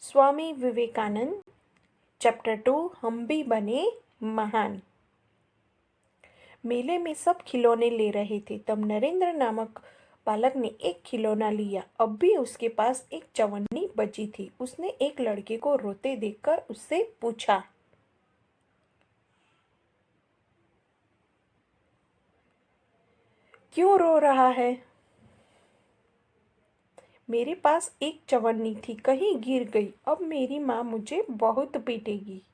Swami Vivekananda chapter 2 हम भी बने महान। मेले में सब खिलौने ले रहे थे, तब नरेंद्र नामक बालक ने एक खिलौना लिया। अब भी उसके पास एक चवन्नी बची थी। उसने एक लड़के को रोते देखकर उससे पूछा, क्यों रो रहा है? मेरे पास एक चवन्नी थी, कहीं गिर गई। अब मेरी माँ मुझे बहुत पीटेगी।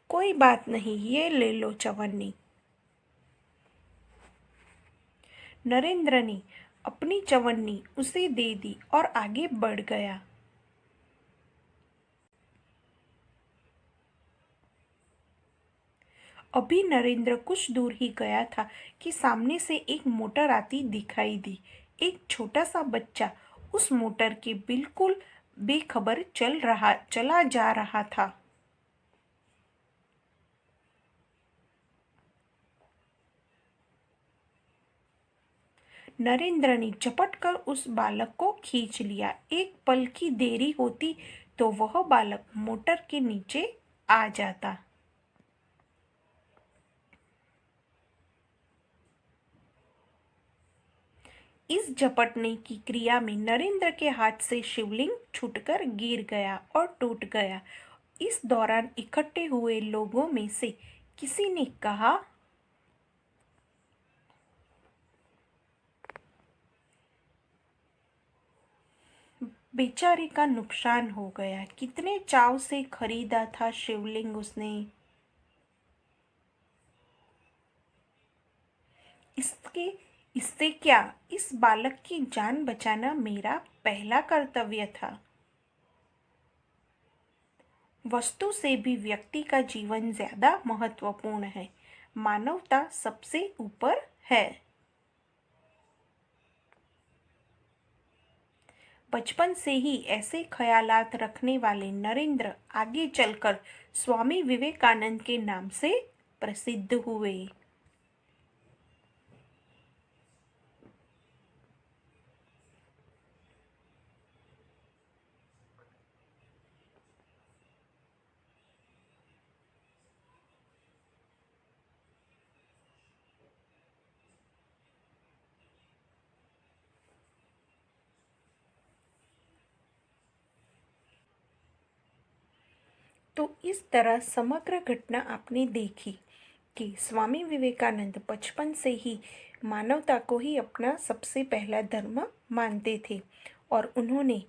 कोई बात नहीं, ये ले लो चवन्नी। नरेंद्र ने अपनी चवन्नी उसे दे दी और आगे बढ़ गया। अभी नरेंद्र कुछ दूर ही गया था कि सामने से एक मोटर आती दिखाई दी। एक छोटा सा बच्चा उस मोटर के बिल्कुल बेखबर चला जा रहा था। नरेंद्र ने झपट कर उस बालक को खींच लिया। एक पल की देरी होती तो वह बालक मोटर के नीचे आ जाता। इस झपटने की क्रिया में नरेंद्र के हाथ से शिवलिंग छूटकर गिर गया और टूट गया। इस दौरान इकट्ठे हुए लोगों में से किसी ने कहा, बेचारे का नुकसान हो गया। कितने चाव से खरीदा था शिवलिंग उसने। इसके इससे क्या, इस बालक की जान बचाना मेरा पहला कर्तव्य था। वस्तु से भी व्यक्ति का जीवन ज्यादा महत्वपूर्ण है। मानवता सबसे ऊपर है। बचपन से ही ऐसे ख्यालात रखने वाले नरेंद्र आगे चलकर स्वामी विवेकानंद के नाम से प्रसिद्ध हुए। तो इस तरह समग्र घटना आपने देखी कि स्वामी विवेकानंद बचपन से ही मानवता को ही अपना सबसे पहला धर्म मानते थे और उन्होंने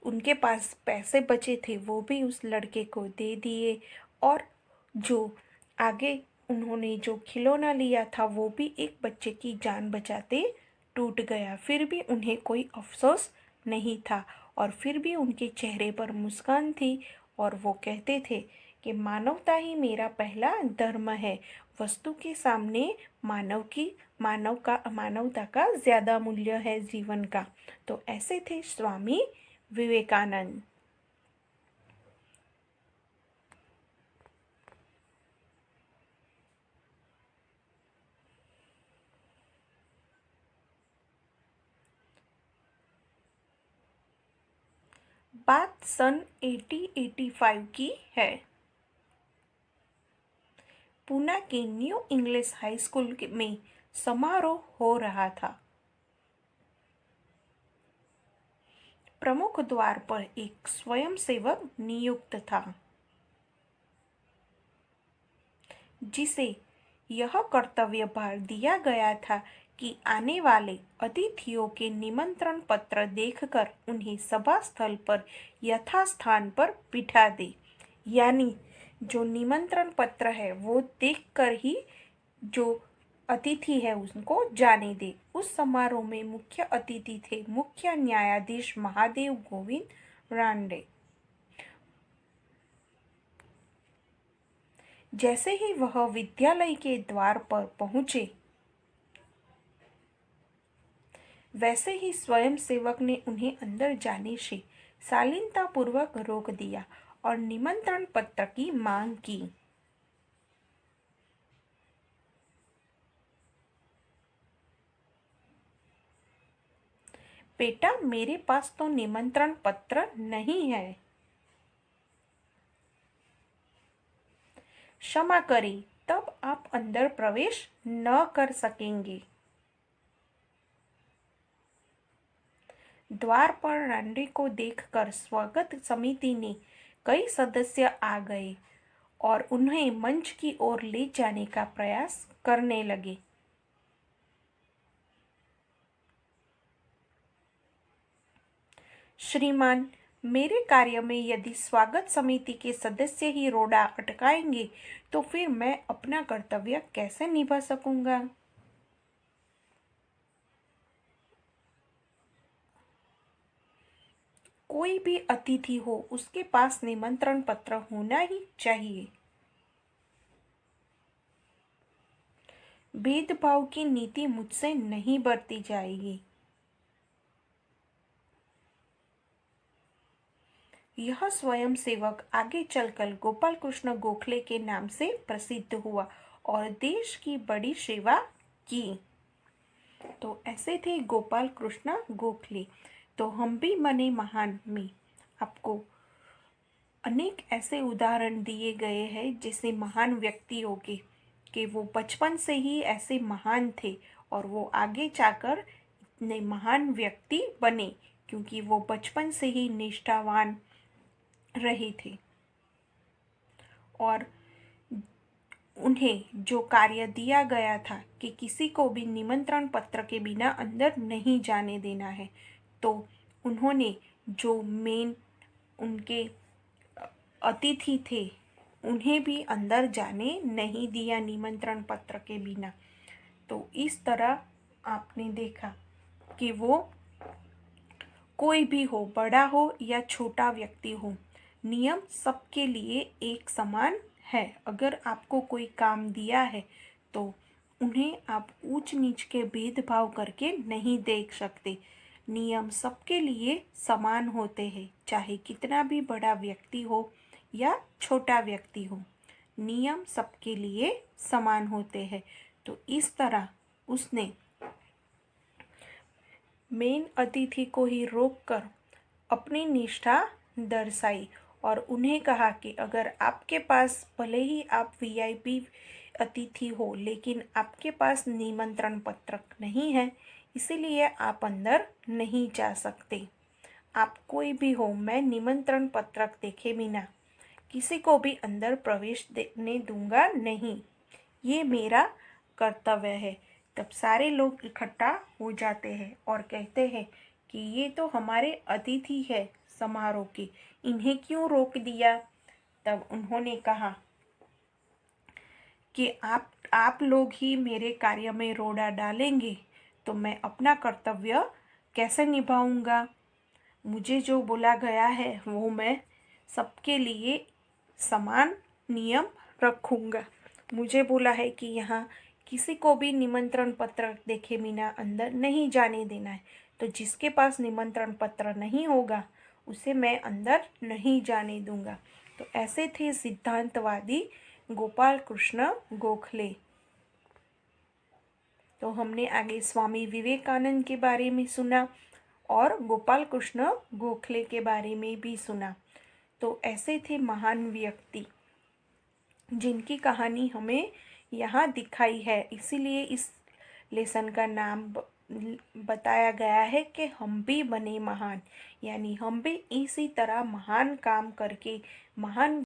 उनके पास पैसे बचे थे वो भी उस लड़के को दे दिए। और जो आगे उन्होंने जो खिलौना लिया था वो भी एक बच्चे की जान बचाते टूट गया। फिर भी उन्हें कोई अफसोस नहीं था और फिर भी उनके चेहरे पर मुस्कान थी और वो कहते थे कि मानवता ही मेरा पहला धर्म है। वस्तु के सामने मानवता का ज्यादा मूल्य है जीवन का। तो ऐसे थे स्वामी विवेकानंद। बात सन 1885 की है। पूना के न्यू इंग्लिश हाई स्कूल में समारोह हो रहा था। प्रमुख द्वार पर एक स्वयंसेवक नियुक्त था जिसे यह कर्तव्य भार दिया गया था कि आने वाले अतिथियों के निमंत्रण पत्र देखकर उन्हें सभा स्थल पर यथास्थान पर बिठा दे। यानी जो निमंत्रण पत्र है वो देखकर ही जो अतिथि है उनको जाने दे। उस समारोह में मुख्य अतिथि थे मुख्य न्यायाधीश महादेव गोविंद रानडे। जैसे ही वह विद्यालय के द्वार पर पहुंचे वैसे ही स्वयंसेवक ने उन्हें अंदर जाने से शालीनतापूर्वक रोक दिया और निमंत्रण पत्र की मांग की। बेटा, मेरे पास तो निमंत्रण पत्र नहीं है। क्षमा करें, तब आप अंदर प्रवेश न कर सकेंगे। द्वार पर रांडे को देखकर स्वागत समिति ने कई सदस्य आ गए और उन्हें मंच की ओर ले जाने का प्रयास करने लगे। श्रीमान, मेरे कार्य में यदि स्वागत समिति के सदस्य ही रोड़ा अटकाएंगे तो फिर मैं अपना कर्तव्य कैसे निभा सकूंगा। कोई भी अतिथि हो, उसके पास निमंत्रण पत्र होना ही चाहिए। भेदभाव की नीति मुझसे नहीं बरती जाएगी। यह स्वयंसेवक आगे चलकर गोपाल कृष्ण गोखले के नाम से प्रसिद्ध हुआ और देश की बड़ी सेवा की। तो ऐसे थे गोपाल कृष्ण गोखले। तो हम भी बने महान में आपको अनेक ऐसे उदाहरण दिए गए हैं जैसे महान व्यक्तियों के, कि वो बचपन से ही ऐसे महान थे और वो आगे जाकर इतने महान व्यक्ति बने क्योंकि वो बचपन से ही निष्ठावान रहे थे और उन्हें जो कार्य दिया गया था कि किसी को भी निमंत्रण पत्र के बिना अंदर नहीं जाने देना है, तो उन्होंने जो मेन उनके अतिथि थे उन्हें भी अंदर जाने नहीं दिया निमंत्रण पत्र के बिना। तो इस तरह आपने देखा कि वो कोई भी हो, बड़ा हो या छोटा व्यक्ति हो, नियम सबके लिए एक समान है। अगर आपको कोई काम दिया है तो उन्हें आप ऊंच नीच के भेदभाव करके नहीं देख सकते। नियम सबके लिए समान होते हैं, चाहे कितना भी बड़ा व्यक्ति हो या छोटा व्यक्ति हो, नियम सबके लिए समान होते हैं। तो इस तरह उसने मेन अतिथि को ही रोककर अपनी निष्ठा दर्शाई और उन्हें कहा कि अगर आपके पास भले ही आप वीआईपी अतिथि हो लेकिन आपके पास निमंत्रण पत्रक नहीं है, इसीलिए आप अंदर नहीं जा सकते। आप कोई भी हो, मैं निमंत्रण पत्रक देखे बिना किसी को भी अंदर प्रवेश देने दूंगा नहीं, ये मेरा कर्तव्य है। तब सारे लोग इकट्ठा हो जाते हैं और कहते हैं कि ये तो हमारे अतिथि है समारोह के, इन्हें क्यों रोक दिया। तब उन्होंने कहा कि आप लोग ही मेरे कार्य में रोड़ा डालेंगे तो मैं अपना कर्तव्य कैसे निभाऊंगा। मुझे जो बोला गया है वो मैं सबके लिए समान नियम रखूंगा। मुझे बोला है कि यहाँ किसी को भी निमंत्रण पत्र देखे बिना अंदर नहीं जाने देना है, तो जिसके पास निमंत्रण पत्र नहीं होगा उसे मैं अंदर नहीं जाने दूंगा। तो ऐसे थे सिद्धांतवादी गोपाल कृष्ण गोखले। तो हमने आगे स्वामी विवेकानंद के बारे में सुना और गोपाल कृष्ण गोखले के बारे में भी सुना। तो ऐसे थे महान व्यक्ति जिनकी कहानी हमें यहाँ दिखाई है, इसीलिए इस लेसन का नाम बताया गया है कि हम भी बने महान, यानी हम भी इसी तरह महान काम करके महान